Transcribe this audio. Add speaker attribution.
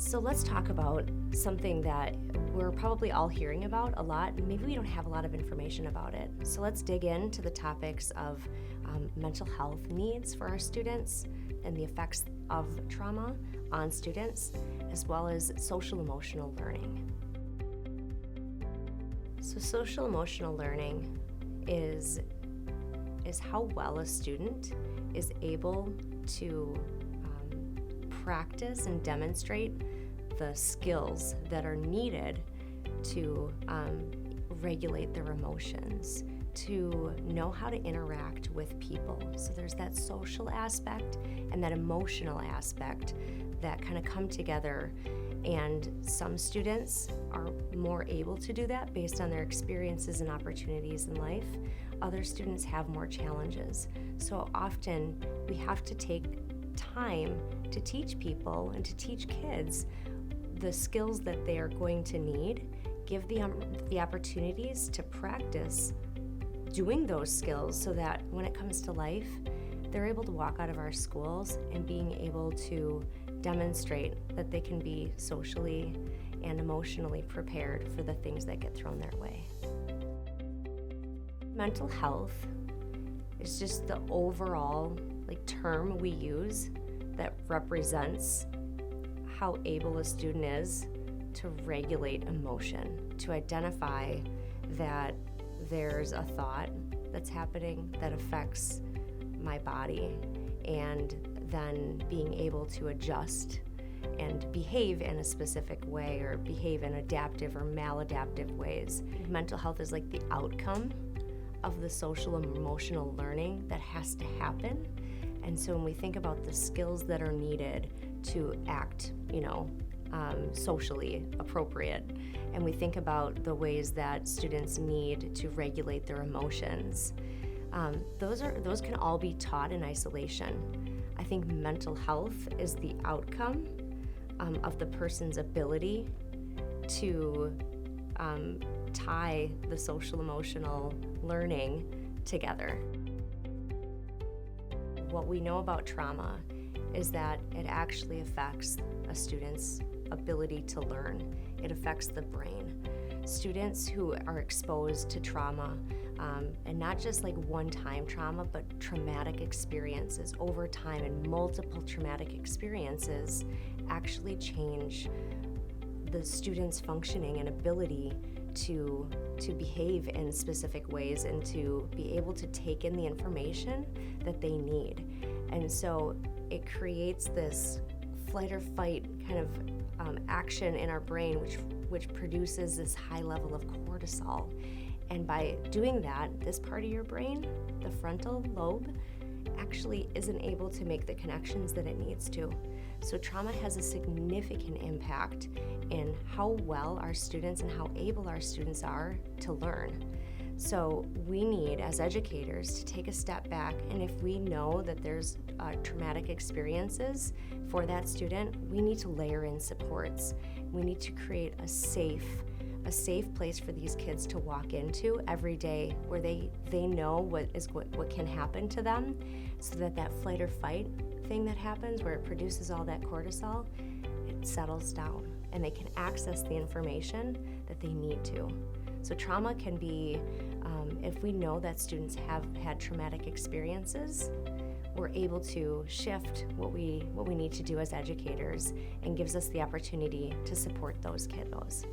Speaker 1: So let's talk about something that we're probably all hearing about a lot. Maybe we don't have a lot of information about it. So let's dig into the topics of mental health needs for our students and the effects of trauma on students, as well as social emotional learning. So social emotional learning is how well a student is able to practice and demonstrate the skills that are needed to regulate their emotions, to know how to interact with people. So there's that social aspect and that emotional aspect that kind of come together, and some students are more able to do that based on their experiences and opportunities in life. Other students have more challenges. So often we have to take time to teach people and to teach kids the skills that they are going to need, give the opportunities to practice doing those skills so that when it comes to life, they're able to walk out of our schools and being able to demonstrate that they can be socially and emotionally prepared for the things that get thrown their way. Mental health is just the overall term we use that represents how able a student is to regulate emotion, to identify that there's a thought that's happening that affects my body, and then being able to adjust and behave in a specific way or behave in adaptive or maladaptive ways. Mental health is like the outcome of the social and emotional learning that has to happen. And so when we think about the skills that are needed to act, socially appropriate, and we think about the ways that students need to regulate their emotions, those can all be taught in isolation. I think mental health is the outcome of the person's ability to tie the social emotional learning together. What we know about trauma is that it actually affects a student's ability to learn. It affects the brain. Students who are exposed to trauma, and not just one-time trauma, but traumatic experiences over time, and multiple traumatic experiences actually change the student's functioning and ability to behave in specific ways and to be able to take in the information that they need. And so it creates this flight or fight kind of action in our brain, which produces this high level of cortisol. And by doing that, this part of your brain, the frontal lobe, actually isn't able to make the connections that it needs to. So trauma has a significant impact in how well our students and how able our students are to learn. So we need, as educators, to take a step back, and if we know that there's traumatic experiences for that student, we need to layer in supports. We need to create a safe place for these kids to walk into every day, where they know what can happen to them, so that flight or fight thing that happens where it produces all that cortisol, it settles down and they can access the information that they need to. So trauma can be, if we know that students have had traumatic experiences, we're able to shift what we need to do as educators, and gives us the opportunity to support those kiddos.